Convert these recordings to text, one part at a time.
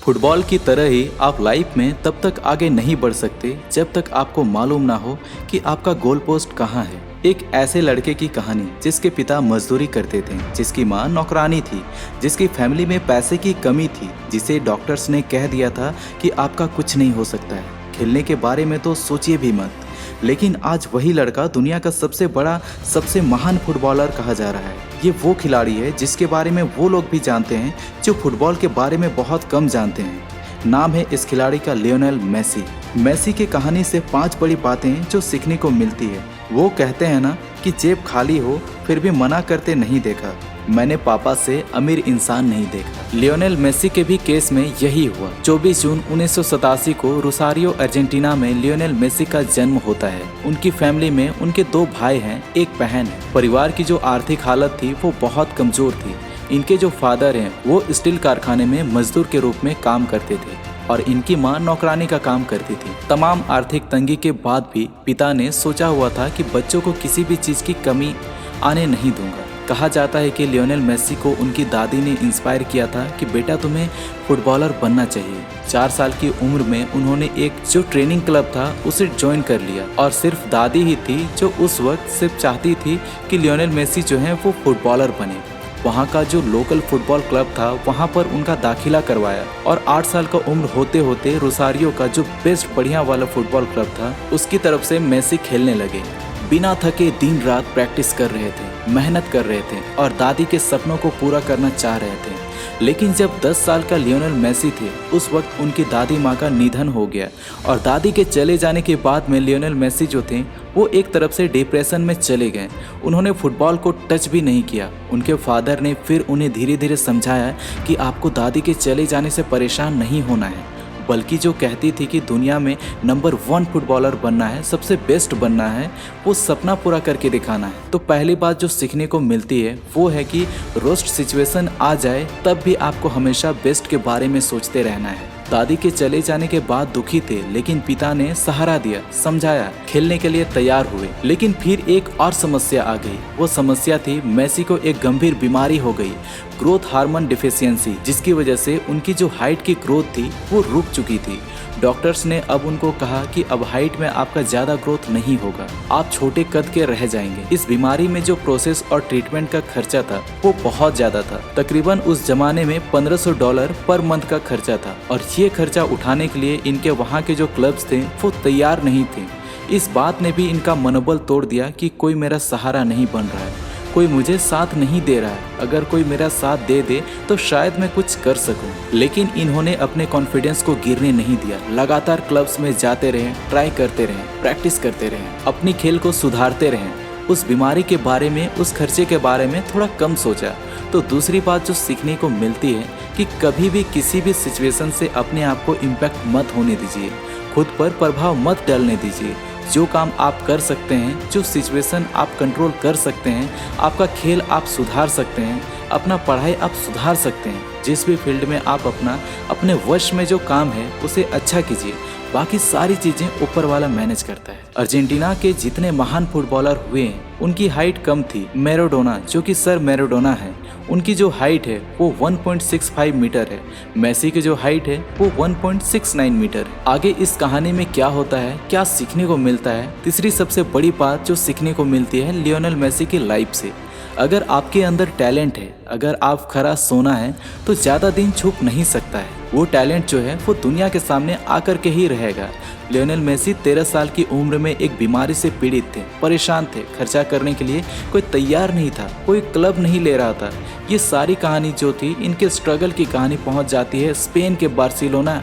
Football की तरह ही आप लाइफ में तब तक आगे नहीं बढ़ सकते जब तक आपको मालूम ना हो कि आपका गोल पोस्ट कहाँ है। एक ऐसे लड़के की कहानी जिसके पिता मजदूरी करते थे, जिसकी माँ नौकरानी थी, जिसकी फैमिली में पैसे की कमी थी, जिसे डॉक्टर्स ने कह दिया था कि आपका कुछ नहीं हो सकता है, खेलने के बारे में तो सोचिए भी मत। लेकिन आज वही लड़का दुनिया का सबसे बड़ा, सबसे महान फुटबॉलर कहा जा रहा है। ये वो खिलाड़ी है जिसके बारे में वो लोग भी जानते हैं जो फुटबॉल के बारे में बहुत कम जानते हैं। नाम है इस खिलाड़ी का लियोनेल मेसी। मेसी की कहानी से 5 बड़ी बातें जो सीखने को मिलती है। वो कहते हैं ना कि जेब खाली हो फिर भी मना करते नहीं देखा, मैंने पापा से अमीर इंसान नहीं देखा। लियोनेल मेसी के भी केस में यही हुआ। 24 जून 1987 को रोसारियो अर्जेंटीना में लियोनेल मेसी का जन्म होता है। उनकी फैमिली में उनके 2 भाई हैं, 1 बहन है। परिवार की जो आर्थिक हालत थी वो बहुत कमजोर थी। इनके जो फादर हैं वो स्टील कारखाने में मजदूर के रूप में काम करते थे और इनकी मां नौकरानी का काम करती थी। तमाम आर्थिक तंगी के बाद भी पिता ने सोचा हुआ था कि बच्चों को किसी भी चीज की कमी आने नहीं दूंगा। कहा जाता है कि लियोनेल मेसी को उनकी दादी ने इंस्पायर किया था कि बेटा तुम्हें फुटबॉलर बनना चाहिए। 4 साल की उम्र में उन्होंने एक जो ट्रेनिंग क्लब था उसे ज्वाइन कर लिया और सिर्फ दादी ही थी जो उस वक्त सिर्फ चाहती थी कि लियोनेल मेसी जो है वो फुटबॉलर बने। वहाँ का जो लोकल फुटबॉल क्लब था वहाँ पर उनका दाखिला करवाया और 8 साल का उम्र होते होते रोसारियो का जो बेस्ट बढ़िया वाला फुटबॉल क्लब था उसकी तरफ से मेसी खेलने लगे। बिना थके दिन रात प्रैक्टिस कर रहे थे, मेहनत कर रहे थे और दादी के सपनों को पूरा करना चाह रहे थे। लेकिन जब 10 साल का लियोनेल मेसी थे उस वक्त उनकी दादी माँ का निधन हो गया और दादी के चले जाने के बाद में लियोनेल मेसी जो थे वो एक तरफ से डिप्रेशन में चले गए। उन्होंने फुटबॉल को टच भी नहीं किया। उनके फादर ने फिर उन्हें धीरे धीरे समझाया कि आपको दादी के चले जाने से परेशान नहीं होना है, बल्कि जो कहती थी कि दुनिया में नंबर 1 फुटबॉलर बनना है, सबसे बेस्ट बनना है, वो सपना पूरा करके दिखाना है। तो पहली बात जो सीखने को मिलती है वो है कि रोस्ट सिचुएशन आ जाए तब भी आपको हमेशा बेस्ट के बारे में सोचते रहना है। दादी के चले जाने के बाद दुखी थे लेकिन पिता ने सहारा दिया, समझाया, खेलने के लिए तैयार हुए। लेकिन फिर एक और समस्या आ गई। वो समस्या थी मेसी को एक गंभीर बीमारी हो गई, ग्रोथ हार्मोन डिफिशियंसी, जिसकी वजह से उनकी जो हाइट की ग्रोथ थी वो रुक चुकी थी। डॉक्टर्स ने अब उनको कहा कि अब हाइट में आपका ज्यादा ग्रोथ नहीं होगा, आप छोटे कद के रह जाएंगे। इस बीमारी में जो प्रोसेस और ट्रीटमेंट का खर्चा था वो बहुत ज्यादा था। तकरीबन उस जमाने में $1500 पर मंथ का खर्चा था और ये खर्चा उठाने के लिए इनके वहाँ के जो क्लब्स थे वो तैयार नहीं थे। इस बात ने भी इनका मनोबल तोड़ दिया कि कोई मेरा सहारा नहीं बन रहा है, कोई मुझे साथ नहीं दे रहा है, अगर कोई मेरा साथ दे दे तो शायद मैं कुछ कर सकूं। लेकिन इन्होंने अपने कॉन्फिडेंस को गिरने नहीं दिया। लगातार क्लब्स में जाते रहे, ट्राई करते रहे, प्रैक्टिस करते रहे, अपनी खेल को सुधारते रहे। उस बीमारी के बारे में, उस खर्चे के बारे में थोड़ा कम सोचा। तो दूसरी बात जो सीखने को मिलती है कि कभी भी किसी भी सिचुएशन से अपने आप को इम्पैक्ट मत होने दीजिए, खुद पर प्रभाव मत डालने दीजिए। जो काम आप कर सकते हैं, जो सिचुएशन आप कंट्रोल कर सकते हैं, आपका खेल आप सुधार सकते हैं, अपना पढ़ाई आप सुधार सकते हैं। जिस भी फील्ड में आप अपने वश में जो काम है उसे अच्छा कीजिए, बाकी सारी चीजें ऊपर वाला मैनेज करता है। अर्जेंटीना के जितने महान फुटबॉलर हुए हैं उनकी हाइट कम थी। मैराडोना जो कि सर मैराडोना है, उनकी जो हाइट है वो 1.65 मीटर है। मेसी की जो हाइट है वो 1.69 मीटर है। आगे इस कहानी में क्या होता है, क्या सीखने को मिलता है? तीसरी सबसे बड़ी बात जो सीखने को मिलती है लियोनेल मेसी की लाइफ से, अगर आपके अंदर टैलेंट है, अगर आप खरा सोना है तो ज़्यादा दिन छुप नहीं सकता है। वो टैलेंट जो है वो दुनिया के सामने आकर के ही रहेगा। लियोनेल मेसी 13 साल की उम्र में एक बीमारी से पीड़ित थे, परेशान थे, खर्चा करने के लिए कोई तैयार नहीं था, कोई क्लब नहीं ले रहा था। ये सारी कहानी जो थी, इनके स्ट्रगल की कहानी पहुंच जाती है स्पेन के बार्सिलोना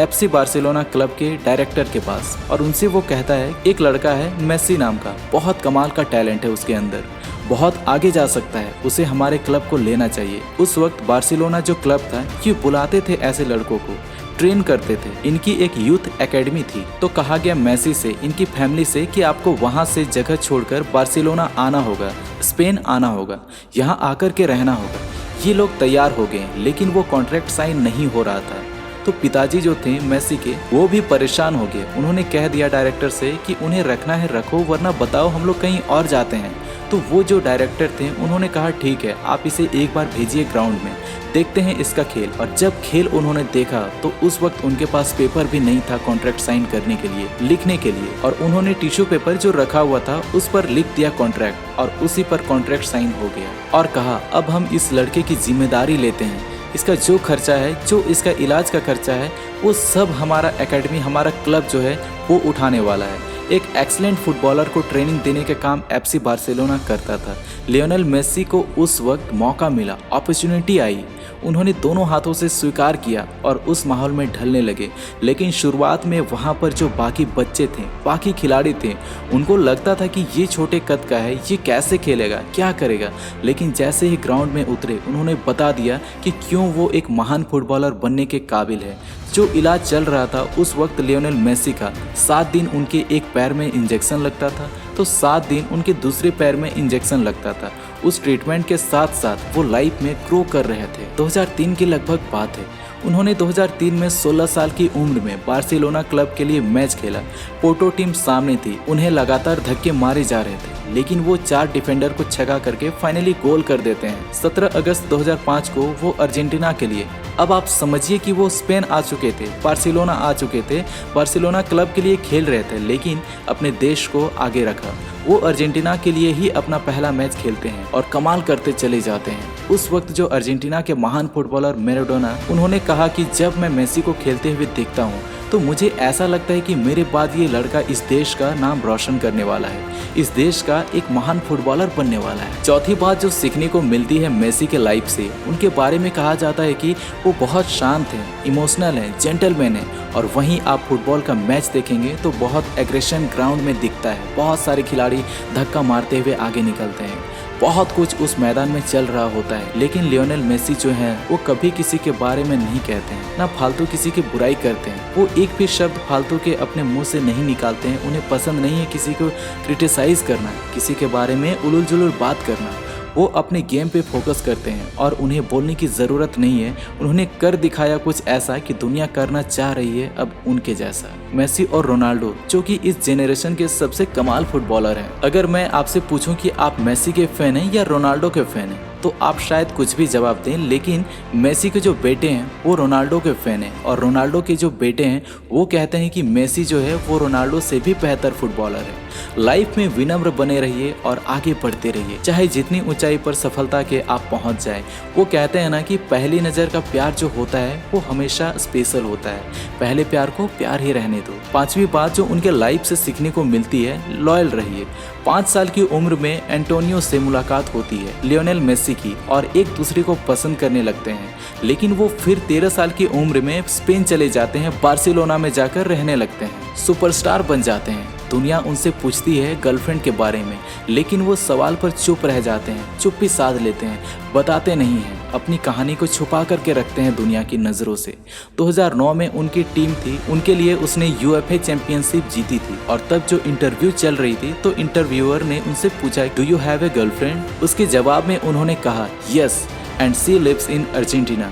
FC बार्सिलोना क्लब के डायरेक्टर के पास और उनसे वो कहता है एक लड़का है मेसी नाम का, बहुत कमाल का टैलेंट है उसके अंदर, बहुत आगे जा सकता है, उसे हमारे क्लब को लेना चाहिए। उस वक्त बार्सिलोना जो क्लब था ये बुलाते थे ऐसे लड़कों को, ट्रेन करते थे। इनकी एक यूथ एकेडमी थी। तो कहा गया मेसी से, इनकी फैमिली से कि आपको वहां से जगह छोड़कर बार्सिलोना आना होगा, स्पेन आना होगा, यहाँ आकर के रहना होगा। ये लोग तैयार हो गए लेकिन वो कॉन्ट्रैक्ट साइन नहीं हो रहा था। तो पिताजी जो थे मेसी के वो भी परेशान हो गए। उन्होंने कह दिया डायरेक्टर से कि उन्हें रखना है रखो, वरना बताओ हम लोग कहीं और जाते हैं। तो तो वो जो डायरेक्टर थे उन्होंने कहा ठीक है, आप इसे एक बार भेजिए ग्राउंड में, देखते हैं इसका खेल। और जब खेल उन्होंने देखा तो उस वक्त उनके पास पेपर भी नहीं था कॉन्ट्रैक्ट साइन करने के लिए, लिखने के लिए, और उन्होंने टिश्यू पेपर जो रखा हुआ था उस पर लिख दिया कॉन्ट्रैक्ट, और उसी पर कॉन्ट्रैक्ट साइन हो गया। और कहा अब हम इस लड़के की जिम्मेदारी लेते हैं, इसका जो खर्चा है, जो इसका इलाज का खर्चा है, वो सब हमारा एकेडमी, हमारा क्लब जो है वो उठाने वाला है। एक एक्सीलेंट फुटबॉलर को ट्रेनिंग देने का काम एफसी बार्सिलोना करता था। लियोनेल मेसी को उस वक्त मौका मिला, अपॉर्चुनिटी आई, उन्होंने दोनों हाथों से स्वीकार किया और उस माहौल में ढलने लगे। लेकिन शुरुआत में वहाँ पर जो बाकी बच्चे थे, बाकी खिलाड़ी थे, उनको लगता था कि ये छोटे कद का है, ये कैसे खेलेगा, क्या करेगा। लेकिन जैसे ही ग्राउंड में उतरे उन्होंने बता दिया कि क्यों वो एक महान फुटबॉलर बनने के काबिल है। जो इलाज चल रहा था उस वक्त लियोनेल मेसी का 7 दिन उनके एक पैर में इंजेक्शन लगता था, तो 7 दिन उनके दूसरे पैर में इंजेक्शन लगता था। उस ट्रीटमेंट के साथ साथ वो लाइफ में ग्रो कर रहे थे। 2003 की लगभग बात है, उन्होंने 2003 में 16 साल की उम्र में बार्सिलोना क्लब के लिए मैच खेला। पोर्टो टीम सामने थी, उन्हें लगातार धक्के मारे जा रहे थे, लेकिन वो 4 डिफेंडर को छगा करके फाइनली गोल कर देते हैं। 17 अगस्त 2005 को वो अर्जेंटीना के लिए, अब आप समझिए कि वो स्पेन आ चुके थे, बार्सिलोना आ चुके थे, बार्सिलोना क्लब के लिए खेल रहे थे, लेकिन अपने देश को आगे रखा। वो अर्जेंटीना के लिए ही अपना पहला मैच खेलते हैं और कमाल करते चले जाते हैं। उस वक्त जो अर्जेंटीना के महान फुटबॉलर मैराडोना, उन्होंने कहा कि जब मैं मेसी को खेलते हुए देखता हूँ तो मुझे ऐसा लगता है कि मेरे बाद ये लड़का इस देश का नाम रोशन करने वाला है, इस देश का एक महान फुटबॉलर बनने वाला है। चौथी बात जो सीखने को मिलती है मेसी के लाइफ से, उनके बारे में कहा जाता है कि वो बहुत शांत हैं, इमोशनल हैं, जेंटलमैन हैं। और वहीं आप फुटबॉल का मैच देखेंगे तो बहुत एग्रेशन ग्राउंड में दिखता है, बहुत सारे खिलाड़ी धक्का मारते हुए आगे निकलते हैं, बहुत कुछ उस मैदान में चल रहा होता है। लेकिन लियोनेल मेसी जो है वो कभी किसी के बारे में नहीं कहते हैं, ना फालतू किसी की बुराई करते हैं। वो एक भी शब्द फालतू के अपने मुंह से नहीं निकालते हैं। उन्हें पसंद नहीं है किसी को क्रिटिसाइज करना, किसी के बारे में उलूल जुलूल बात करना। वो अपने गेम पे फोकस करते हैं और उन्हें बोलने की ज़रूरत नहीं है। उन्होंने कर दिखाया कुछ ऐसा कि दुनिया करना चाह रही है अब उनके जैसा। मेसी और रोनाल्डो जो कि इस जेनरेशन के सबसे कमाल फुटबॉलर हैं। अगर मैं आपसे पूछूं कि आप मेसी के फैन हैं या रोनाल्डो के फैन हैं तो आप शायद कुछ भी जवाब दें, लेकिन मेसी के जो बेटे हैं वो रोनाल्डो के फैन हैं, और रोनाल्डो के जो बेटे हैं वो कहते हैं कि मेसी जो है वो रोनाल्डो से भी बेहतर फुटबॉलर है। लाइफ में विनम्र बने रहिए और आगे बढ़ते रहिए, चाहे जितनी ऊंचाई पर सफलता के आप पहुंच जाए। वो कहते हैं ना कि पहली नज़र का प्यार जो होता है वो हमेशा स्पेशल होता है, पहले प्यार को प्यार ही रहने दो। पांचवी बात जो उनके लाइफ से सीखने को मिलती है, लॉयल रहिए। 5 साल की उम्र में एंटोनियो से मुलाकात होती है लियोनेल मेसी की, और एक दूसरे को पसंद करने लगते हैं। लेकिन वो फिर 13 साल की उम्र में स्पेन चले जाते हैं, बार्सिलोना में जाकर रहने लगते हैं, सुपरस्टार बन जाते हैं। दुनिया उनसे पूछती है गर्लफ्रेंड के बारे में, लेकिन वो सवाल पर चुप रह जाते हैं, चुप्पी साध लेते हैं, बताते नहीं हैं, अपनी कहानी को छुपा करके रखते हैं दुनिया की नज़रों से। 2009 में उनकी टीम थी, उनके लिए उसने यूएफए चैंपियनशिप जीती थी, और तब जो इंटरव्यू चल रही थी तो इंटरव्यूअर ने उनसे पूछा, do you have a girlfriend? उसके जवाब में उन्होंने कहा, yes and she lives in Argentina.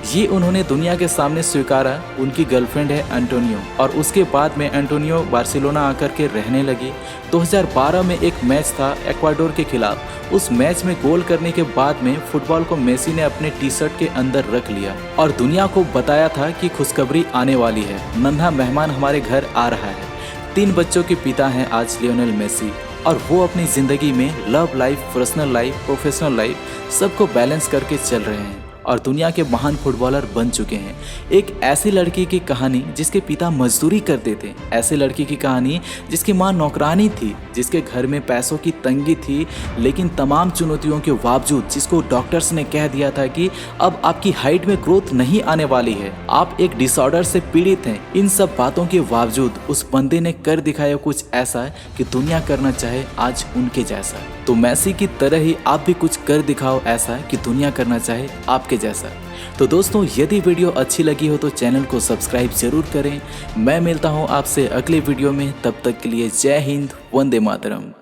ये उन्होंने दुनिया के सामने स्वीकारा, उनकी गर्लफ्रेंड है एंटोनियो, और उसके बाद में एंटोनियो बार्सिलोना आकर के रहने लगी। 2012 में एक मैच था एक्वाडोर के खिलाफ। उस मैच में गोल करने के बाद में फुटबॉल को मेसी ने अपने टी शर्ट के अंदर रख लिया और दुनिया को बताया था कि खुशखबरी आने वाली है, नन्हा मेहमान हमारे घर आ रहा है। 3 बच्चों के पिता हैं आज लियोनेल मेसी, और वो अपनी ज़िंदगी में love life, personal life, professional life सबको बैलेंस करके चल रहे हैं और दुनिया के महान फुटबॉलर बन चुके हैं। एक ऐसी लड़की की कहानी जिसके पिता मजदूरी करते थे, ऐसी लड़की की कहानी जिसकी माँ नौकरानी थी, जिसके घर में पैसों की तंगी थी, लेकिन तमाम चुनौतियों के बावजूद जिसको डॉक्टर्स ने कह दिया था कि अब आपकी हाइट में ग्रोथ नहीं आने वाली है, आप एक डिसऑर्डर से पीड़ित हैं। इन सब बातों के बावजूद उस बंदे ने कर दिखाया कुछ ऐसा कि दुनिया करना चाहे आज उनके जैसा। तो मेसी की तरह ही आप भी कुछ कर दिखाओ ऐसा कि दुनिया करना चाहे आपके जैसा। तो दोस्तों, यदि वीडियो अच्छी लगी हो तो चैनल को सब्सक्राइब जरूर करें। मैं मिलता हूं आपसे अगले वीडियो में, तब तक के लिए जय हिंद, वंदे मातरम।